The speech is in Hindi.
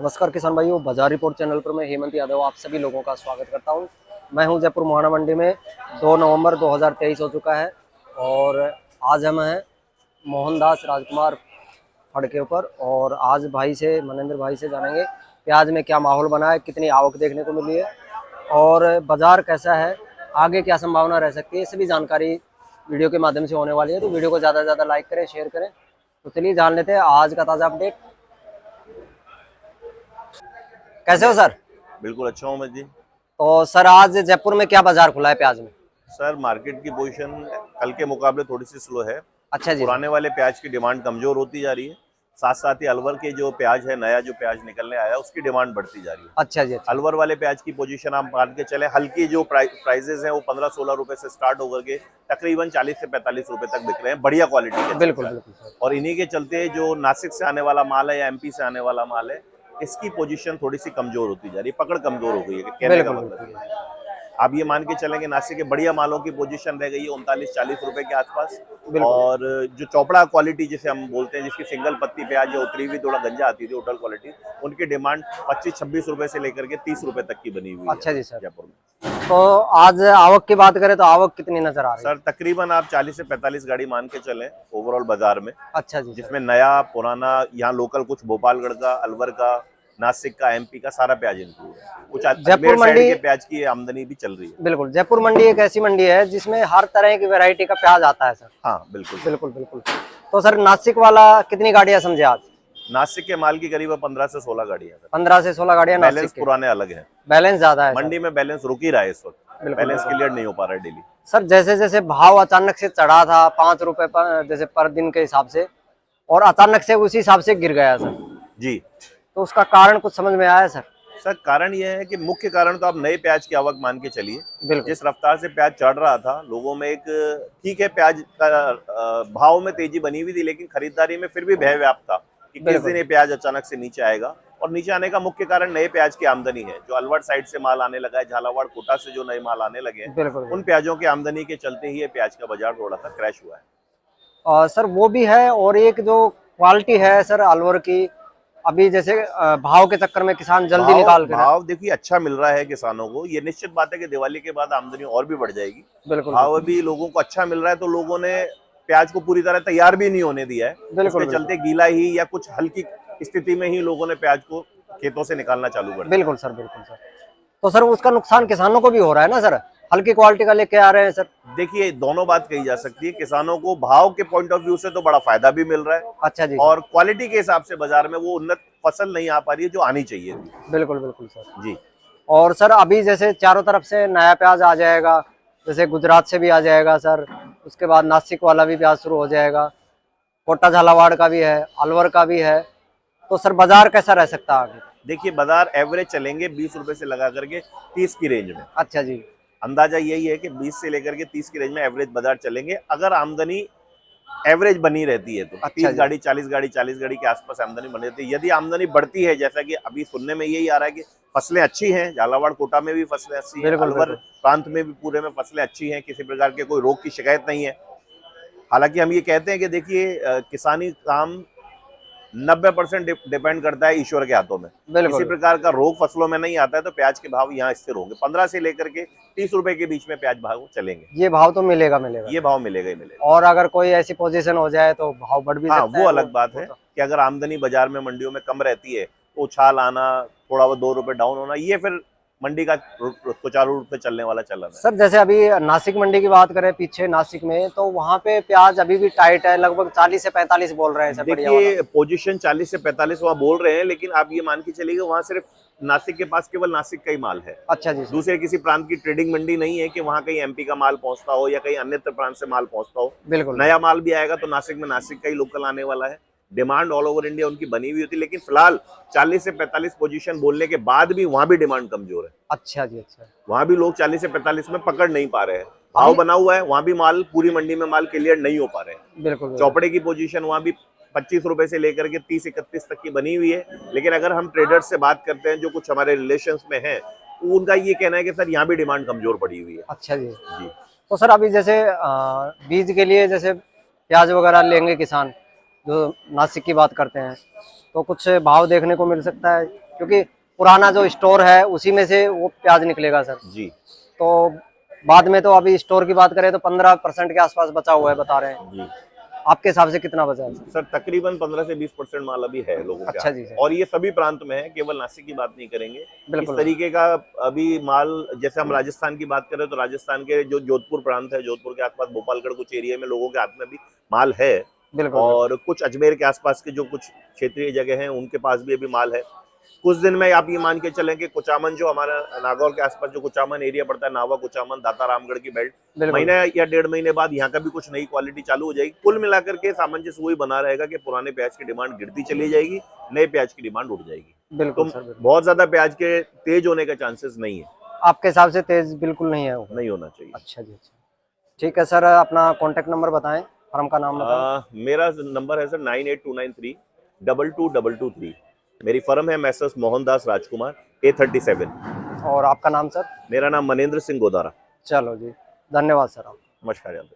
नमस्कार किसान भाइयों, बाजार रिपोर्ट चैनल पर मैं हेमंत यादव आप सभी लोगों का स्वागत करता हूं। मैं हूं जयपुर मोहाना मंडी में। 2 नवंबर 2023 हो चुका है और आज हम हैं मोहनदास राजकुमार फड़ के ऊपर। और आज मनेंद्र भाई से जानेंगे प्याज में क्या माहौल बना है, कितनी आवक देखने को मिली है और बाजार कैसा है, आगे क्या संभावना रह सकती है, सभी जानकारी वीडियो के माध्यम से होने वाली है। तो वीडियो को ज़्यादा से ज़्यादा लाइक करें, शेयर करें। तो चलिए जान लेते हैं आज का ताज़ा अपडेट। कैसे हो सर? बिल्कुल अच्छा हूँ मैं जी। तो सर आज जयपुर में क्या बाजार खुला है प्याज में? सर मार्केट की पोजीशन कल के मुकाबले थोड़ी सी स्लो है। अच्छा जी। पुराने वाले प्याज की डिमांड कमजोर होती जा रही है, साथ साथ ही अलवर के जो प्याज है, नया जो प्याज निकलने आया है, उसकी डिमांड बढ़ती जा रही है। अच्छा जी। अच्छा। अलवर वाले प्याज की पोजीशन आप मान के चले, हल्की जो प्राइजेस हैं वो 15-16 रुपए से स्टार्ट होकर के तकरीबन 40 से 45 रुपए तक बिक रहे हैं, बढ़िया क्वालिटी के। बिल्कुल बिल्कुल सर। और इन्हीं के चलते जो नासिक से आने वाला माल है या एमपी से आने वाला माल है, इसकी पोजीशन थोड़ी सी कमजोर होती जा रही है, पकड़ कमजोर हो गई है, कहने का मतलब। आप ये मान के चलेंगे नासिक के बढ़िया मालों की पोजीशन रह गई है 39-40 रुपए के आसपास। और जो चौपड़ा क्वालिटी जिसे हम बोलते हैं, जिसकी सिंगल पत्ती प्याज या उतरी हुई थोड़ा गंजा आती थी, होटल क्वालिटी, उनकी डिमांड 25-26 रुपए से लेकर के 30 रुपए तक की बनी हुई है। अच्छा जी सर। जयपुर में तो आज आवक की बात करें तो आवक कितनी नजर आ रही है? सर तकरीबन आप 40 से 45 गाड़ी मान के चलें ओवरऑल बाजार में। अच्छा जी। जिसमें नया पुराना यहाँ लोकल कुछ भोपालगढ़ का, अलवर का, नासिक का, एमपी का सारा प्याज इंक्लूड है। कुछ जयपुर मंडी के प्याज की आमदनी भी चल रही है। बिल्कुल, जयपुर मंडी एक ऐसी मंडी है जिसमें हर तरह की वैरायटी का प्याज आता है सर। हाँ बिल्कुल बिल्कुल बिल्कुल। तो सर नासिक वाला कितनी गाड़ियां समझे आज? नासिक के माल की करीब 15 से 16 गाड़ियां। 15 से 16 गाड़ियां नासिक बैलेंस के। पुराने अलग है, बैलेंस ज्यादा है मंडी में बैलेंस रुक ही रहा है इस वक्त, बैलेंस क्लियर नहीं हो पा रहा है डेली। सर जैसे जैसे भाव अचानक से चढ़ा था 5 रुपए पर जैसे पर दिन के हिसाब से, और अचानक से उसी हिसाब से गिर गया सर जी, तो उसका कारण कुछ समझ में आया सर? सर कारण यह है कि मुख्य कारण तो आप नए प्याज की आवक मान के चलिए। जिस रफ्तार से प्याज चढ़ रहा था, लोगों में एक ठीक है प्याज का भाव में तेजी बनी हुई थी, लेकिन खरीदारी में फिर भी भय व्याप्त था कि किस दिन ये प्याज अचानक से नीचे आएगा। और नीचे आने का मुख्य कारण नए प्याज की आमदनी है। जो अलवर साइड से माल आने लगा है, झालावाड़ कोटा से जो नए माल आने लगे हैं, उन प्याजों की आमदनी के चलते ही ये प्याज का बाजार थोड़ा सा क्रैश हुआ है। और सर वो भी है, और एक जो क्वालिटी है सर अलवर की, अभी जैसे भाव के चक्कर में किसान जल्दी निकाल कर भाव देखिए अच्छा मिल रहा है किसानों को। ये निश्चित बात है कि दिवाली के बाद आमदनी और भी बढ़ जाएगी। बिल्कुल। भाव भी लोगों को अच्छा मिल रहा है, तो लोगों ने प्याज को पूरी तरह तैयार भी नहीं होने दिया है। उसके चलते गीला ही या कुछ हल्की स्थिति में ही लोगों ने प्याज को खेतों से निकालना चालू कर दिया। बिल्कुल सर, बिल्कुल सर। तो सर उसका नुकसान किसानों को भी हो रहा है ना सर, हल्की क्वालिटी का लेके आ रहे हैं सर? देखिए दोनों बात कही जा सकती है। किसानों को भाव के पॉइंट ऑफ व्यू से तो बड़ा फायदा भी मिल रहा है। अच्छा जी। और क्वालिटी के हिसाब से बाजार में वो उन्नत फसल नहीं आ पा रही है जो आनी चाहिए थी। बिल्कुल बिल्कुल सर जी। और सर अभी जैसे चारों तरफ से नया प्याज आ जाएगा, जैसे गुजरात से भी आ जाएगा सर, उसके बाद नासिक वाला भी प्याज शुरू हो जाएगा, कोटा झालावाड़ का भी है, अलवर का भी है, तो सर बाजार कैसा रह सकता है आगे? देखिए बाजार एवरेज चलेंगे 20 रुपए से लगा करके 30 की रेंज में। अच्छा जी। अंदाजा यही है कि 20 से लेकर के 30 की रेंज में एवरेज बाजार चलेंगे, अगर आमदनी एवरेज बनी रहती है तो। अच्छा 30 गाड़ी 40 गाड़ी 40 गाड़ी के आसपास आमदनी बनी रहती है। यदि आमदनी बढ़ती है, जैसा कि अभी सुनने में यही आ रहा है कि फसलें अच्छी हैं, झालावाड़ कोटा में भी फसलें अच्छी हैं, अलवर प्रांत में भी पूरे में फसलें अच्छी हैं, किसी प्रकार के कोई रोग की शिकायत नहीं है। हालांकि हम ये कहते हैं कि देखिए किसानी काम 90% डिपेंड करता है ईश्वर के हाथों में। किसी प्रकार का रोग फसलों में नहीं आता है, तो प्याज के भाव यहाँ स्थिर होंगे। 15 से लेकर के 30 रुपए के बीच में प्याज भाव चलेंगे। ये भाव तो मिलेगा ये भाव मिलेगा ही मिलेगा। और अगर कोई ऐसी पोजीशन हो जाए तो भाव बढ़ भी सकता है। वो अलग बात है कि अगर आमदनी बाजार में मंडियों में कम रहती है तो उछाल आना, थोड़ा बहुत 2 रुपए डाउन होना, ये फिर मंडी का सुचारू रूप से चलने वाला चलन है। सर जैसे अभी नासिक मंडी की बात करें, पीछे नासिक में, तो वहाँ पे प्याज अभी भी टाइट है, लगभग 40 से 45 बोल रहे हैं सर। देखिए पोजीशन 40 से 45 वहाँ बोल रहे हैं, लेकिन आप ये मान के चलिए वहाँ सिर्फ नासिक के पास केवल नासिक का ही माल है। अच्छा जी। दूसरे किसी प्रांत की ट्रेडिंग मंडी नहीं है कि वहाँ कहीं एमपी का माल पहुंचता हो या कहीं अन्य प्रांत से माल पहुंचता हो। बिल्कुल। नया माल भी आएगा तो नासिक में नासिक का ही लोकल आने वाला है। डिमांड ऑल ओवर इंडिया उनकी बनी हुई होती है, लेकिन फिलहाल 40 से 45 पोजीशन बोलने के बाद भी वहां भी डिमांड कमजोर है। अच्छा जी। अच्छा। वहां भी लोग 40 से 45 में पकड़ नहीं पा रहे हैं। भाव बना हुआ है, वहां भी माल पूरी मंडी में माल क्लियर नहीं हो पा रहे हैं। बिल्कुल। चौपड़े की पोजीशन वहां भी 25 रुपए से लेकर के 30-31 तक की बनी हुई है। लेकिन अगर हम ट्रेडर्स से बात करते हैं जो कुछ हमारे रिलेशंस में है, उनका ये कहना है कि सर यहाँ भी डिमांड कमजोर पड़ी हुई है। अच्छा जी। जी। तो सर अभी जैसे बीज के लिए जैसे प्याज वगैरह लेंगे किसान, जो नासिक की बात करते हैं, तो कुछ भाव देखने को मिल सकता है क्योंकि पुराना जो स्टोर है उसी में से वो प्याज निकलेगा सर। जी तो बाद में तो अभी स्टोर की बात करें तो 15% के आसपास बचा हुआ है बता रहे हैं। जी आपके हिसाब से कितना बचा है सर? सर, तकरीबन 15 से 20% माल अभी है लोगों के अच्छा हाथ जी में। सर। और ये सभी प्रांत में है, केवल नासिक की बात नहीं करेंगे। इस बिल्कुल तरीके का अभी माल, जैसे हम राजस्थान की बात करें तो राजस्थान के जो जोधपुर प्रांत है, जोधपुर के आसपास भोपालगढ़ कुछ एरिया में लोगों के हाथ में भी माल है। बिल्कुल बिल्कुल और कुछ अजमेर के आसपास के जो कुछ क्षेत्रीय जगह हैं उनके पास भी अभी माल है। कुछ दिन में आप ये मान के चलें कि कुचामन, जो हमारा नागौर के आसपास जो कुचामन एरिया पड़ता है, नावा कुचामन दाता रामगढ़ की बेल्ट, बिल्कुल महीने या 1.5 महीने बाद यहाँ का भी कुछ नई क्वालिटी चालू हो जाएगी। कुल मिलाकर के सामंजस्य वही बना रहेगा कि पुराने प्याज की डिमांड गिरती चली जाएगी, नए प्याज की डिमांड उठ जाएगी। तो बिल्कुल सर बिल्कुल। बहुत ज्यादा प्याज के तेज होने का चांसेस नहीं है, आपके हिसाब से तेज बिल्कुल नहीं है वो? नहीं होना चाहिए। अच्छा जी अच्छा। ठीक है सर, अपना कॉन्टेक्ट नंबर बताएं, फर्म का नाम बताएं। मेरा नंबर है सर 9829322223। मेरी फर्म है मैसर्स मोहनदास राजकुमार A37। और आपका नाम सर? मेरा नाम मनेंद्र सिंह गोदारा। चलो जी, धन्यवाद सर। आप नमस्कार यादव।